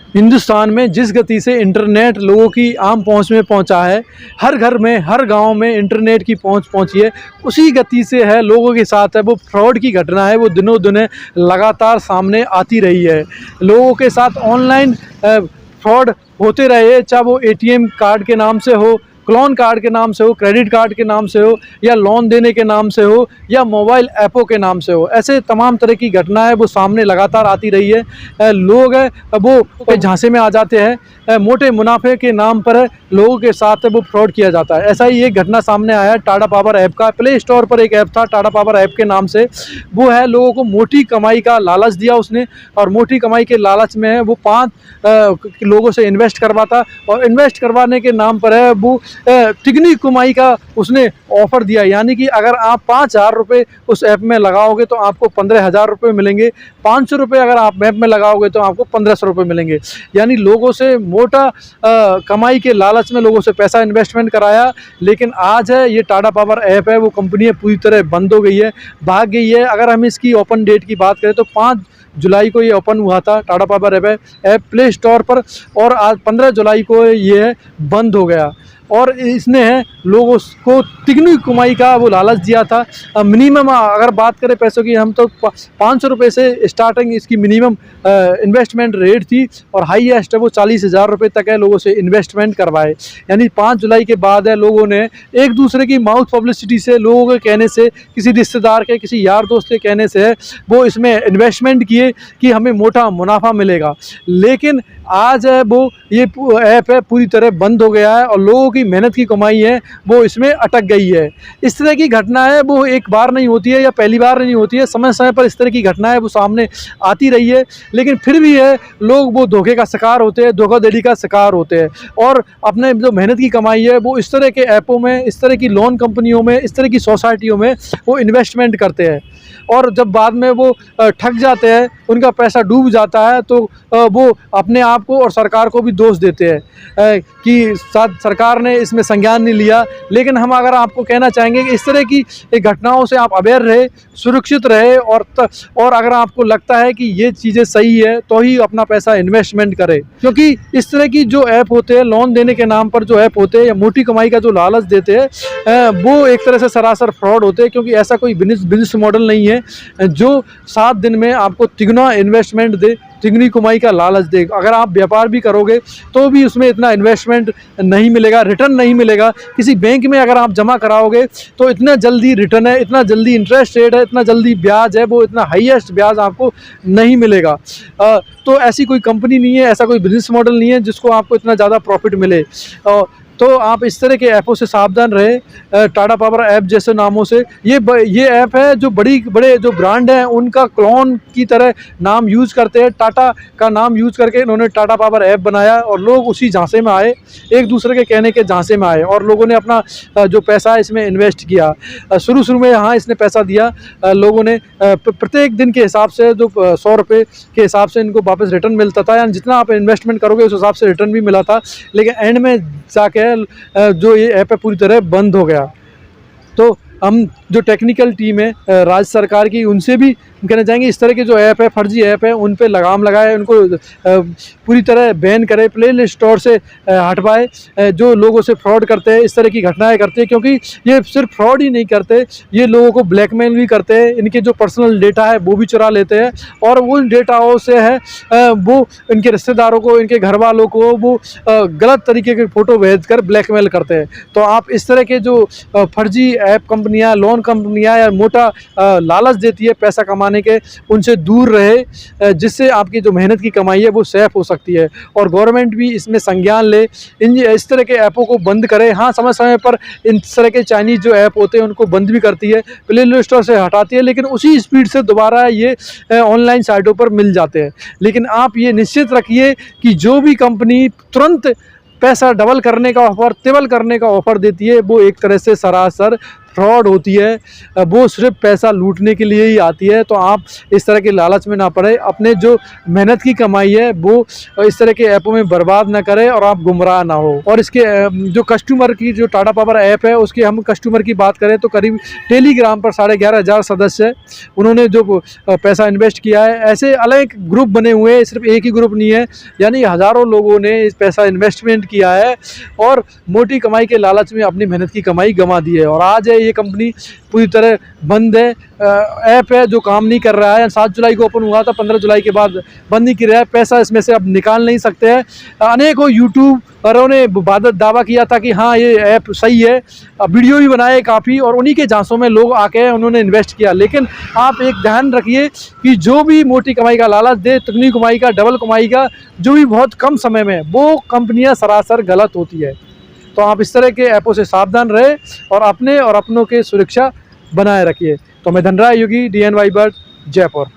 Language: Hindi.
हिंदुस्तान में जिस गति से इंटरनेट लोगों की आम पहुंच में पहुंचा है, हर घर में हर गांव में इंटरनेट की पहुंच पहुंची है, उसी गति से है लोगों के साथ है वो फ्रॉड की घटना है वो दिनों दिन लगातार सामने आती रही है। लोगों के साथ ऑनलाइन फ्रॉड होते रहे, चाहे वो एटीएम कार्ड के नाम से हो, क्लोन कार्ड के नाम से हो, क्रेडिट कार्ड के नाम से हो, या लोन देने के नाम से हो, या मोबाइल ऐपों के नाम से हो। ऐसे तमाम तरह की घटनाएं वो सामने लगातार आती रही है। लोग वो झांसे में आ जाते हैं, मोटे मुनाफे के नाम पर लोगों के साथ वो फ्रॉड किया जाता है। ऐसा ही एक घटना सामने आया टाटा पावर ऐप का। प्ले स्टोर पर एक ऐप था टाटा पावर ऐप के नाम से, वो है लोगों को मोटी कमाई का लालच दिया उसने, और मोटी कमाई के लालच में है वो 5 लोगों से इन्वेस्ट करवाता, और इन्वेस्ट करवाने के नाम पर है वो तिगनी कमाई का उसने ऑफ़र दिया। यानी कि अगर आप 5,000 रुपये उस ऐप में लगाओगे तो आपको 15,000 रुपये मिलेंगे, 500 रुपये अगर आप ऐप में लगाओगे तो आपको 1,500 रुपये मिलेंगे। यानी लोगों से मोटा कमाई के लालच में लोगों से पैसा इन्वेस्टमेंट कराया। लेकिन आज है ये टाटा पावर ऐप है वो कंपनी पूरी तरह बंद हो गई है, भाग गई है। अगर हम इसकी ओपन डेट की बात करें तो 5 जुलाई को ये ओपन हुआ था Tata power app play store पर, और आज 15 जुलाई को ये बंद हो गया। और इसने लोगों को तिगनी कमाई का वो लालच दिया था। मिनिमम अगर बात करें पैसों की, हम तो 500 रुपये से स्टार्टिंग इसकी मिनिमम इन्वेस्टमेंट रेट थी, और हाईएस्ट है वो 40,000 रुपये तक है लोगों से इन्वेस्टमेंट करवाए। यानी 5 जुलाई के बाद है लोगों ने एक दूसरे की माउथ पब्लिसिटी से, लोगों के कहने से, किसी रिश्तेदार के, किसी यार दोस्त के कहने से है वो इसमें इन्वेस्टमेंट किए कि हमें मोटा मुनाफा मिलेगा। लेकिन आज है वो ये ऐप है पूरी तरह बंद हो गया है, और लोगों की मेहनत की कमाई है वो इसमें अटक गई है। इस तरह की घटना है वो एक बार नहीं होती है या पहली बार नहीं होती है, समय समय पर इस तरह की घटना है वो सामने आती रही है। लेकिन फिर भी है लोग वो धोखे का शिकार होते हैं, धोखाधड़ी का शिकार होते हैं, और अपने जो मेहनत की कमाई है वो इस तरह के ऐपों में, इस तरह की लोन कंपनियों में, इस तरह की सोसाइटियों में वो इन्वेस्टमेंट करते हैं। और जब बाद में वो ठग जाते हैं, उनका पैसा डूब जाता है, तो वो अपने आप को और सरकार को भी दोष देते हैं कि शायद सरकार ने इसमें संज्ञान नहीं लिया। लेकिन हम अगर आपको कहना चाहेंगे कि इस तरह की घटनाओं से आप अवेयर रहे, सुरक्षित रहे, और अगर आपको लगता है कि ये चीज़ें सही है तो ही अपना पैसा इन्वेस्टमेंट करें। क्योंकि इस तरह की जो ऐप होते हैं, लोन देने के नाम पर जो ऐप होते हैं या मोटी कमाई का जो लालच देते हैं, वो एक तरह से सरासर फ्रॉड होते हैं। क्योंकि ऐसा कोई बिजनेस मॉडल नहीं है जो 7 दिन में आपको तिगुना इन्वेस्टमेंट दे, तिगनी कमाई का लालच दे। अगर आप व्यापार भी करोगे तो भी उसमें इतना इन्वेस्टमेंट नहीं मिलेगा, रिटर्न नहीं मिलेगा। किसी बैंक में अगर आप जमा कराओगे तो इतना जल्दी रिटर्न है, इतना जल्दी इंटरेस्ट रेट है, इतना जल्दी ब्याज है, वो इतना हाईएस्ट ब्याज आपको नहीं मिलेगा। तो ऐसी कोई कंपनी नहीं है, ऐसा कोई बिजनेस मॉडल नहीं है जिसको आपको इतना ज़्यादा प्रॉफिट मिले। तो आप इस तरह के ऐपों से सावधान रहे। टाटा पावर ऐप जैसे नामों से ये ऐप है जो बड़े जो ब्रांड हैं उनका क्लोन की तरह नाम यूज़ करते हैं। टाटा का नाम यूज़ करके इन्होंने टाटा पावर ऐप बनाया, और लोग उसी झांसे में आए, एक दूसरे के कहने के झांसे में आए, और लोगों ने अपना जो पैसा है इसमें इन्वेस्ट किया। शुरू में हाँ इसने पैसा दिया, लोगों ने प्रत्येक दिन के हिसाब से जो 100 रुपये के हिसाब से इनको वापस रिटर्न मिलता था, यानी जितना आप इन्वेस्टमेंट करोगे उस हिसाब से रिटर्न भी मिला था। लेकिन एंड में जाके जो ये ऐप है पूरी तरह बंद हो गया। तो हम जो टेक्निकल टीम है राज्य सरकार की, उनसे भी कहना चाहेंगे इस तरह के जो ऐप है, फर्जी ऐप है, उन पे लगाम लगाए, उनको पूरी तरह बैन करे, प्ले स्टोर से हटवाए। जो लोगों से फ्रॉड करते हैं, इस तरह की घटनाएं करते हैं, क्योंकि ये सिर्फ फ्रॉड ही नहीं करते, ये लोगों को ब्लैकमेल भी करते हैं। इनके जो पर्सनल डेटा है वो भी चुरा लेते हैं, और उन डेटाओं से है वो इनके रिश्तेदारों को, इनके घर वालों को वो गलत तरीके के फ़ोटो भेज कर ब्लैकमेल करते हैं। तो आप इस तरह के जो फर्जी ऐप कंपनियाँ, लोन कंपनियाँ या मोटा लालच देती है पैसा कमाने के, उनसे दूर रहे, जिससे आपकी जो मेहनत की कमाई है वो सेफ हो सकती है। और गवर्नमेंट भी इसमें संज्ञान ले, इस तरह के ऐपों को बंद करे। हाँ समय समय पर इन तरह के चाइनीज़ जो ऐप होते हैं उनको बंद भी करती है, प्ले स्टोर से हटाती है, लेकिन उसी स्पीड से दोबारा ये ऑनलाइन साइटों पर मिल जाते हैं। लेकिन आप ये निश्चित रखिए कि जो भी कंपनी तुरंत पैसा डबल करने का ऑफ़र, ट्रिपल करने का ऑफ़र देती है, वो एक तरह से सरासर फ्रॉड होती है वो सिर्फ पैसा लूटने के लिए ही आती है। तो आप इस तरह के लालच में ना पड़े, अपने जो मेहनत की कमाई है वो इस तरह के ऐपों में बर्बाद ना करें और आप गुमराह ना हो। और इसके जो कस्टमर की जो टाटा पावर ऐप है उसके हम कस्टमर की बात करें तो करीब टेलीग्राम पर 11,500 सदस्य है, उन्होंने जो पैसा इन्वेस्ट किया है। ऐसे अलग ग्रुप बने हुए हैं, सिर्फ एक ही ग्रुप नहीं है, यानी हज़ारों लोगों ने इस पैसा इन्वेस्टमेंट किया है और मोटी कमाई के लालच में अपनी मेहनत की कमाई गंवा दी है। और आज है ये कंपनी पूरी तरह बंद है, ऐप है जो काम नहीं कर रहा है। 7 जुलाई को ओपन हुआ था, 15 जुलाई के बाद बंद नहीं किया है, पैसा इसमें से अब निकाल नहीं सकते हैं। अनेकों यूट्यूबरों ने दावा किया था कि हाँ ये ऐप सही है, वीडियो भी बनाए काफ़ी, और उन्हीं के झांसों में लोग आके उन्होंने इन्वेस्ट किया। लेकिन आप एक ध्यान रखिए कि जो भी मोटी कमाई का लालच दे, दुगनी कमाई का, डबल कमाई का, जो भी बहुत कम समय में, वो कंपनियां सरासर गलत होती है। तो आप इस तरह के ऐपों से सावधान रहे और अपने और अपनों के सुरक्षा बनाए रखिए। तो मैं धनराज योगी, DNY बर्ड, जयपुर।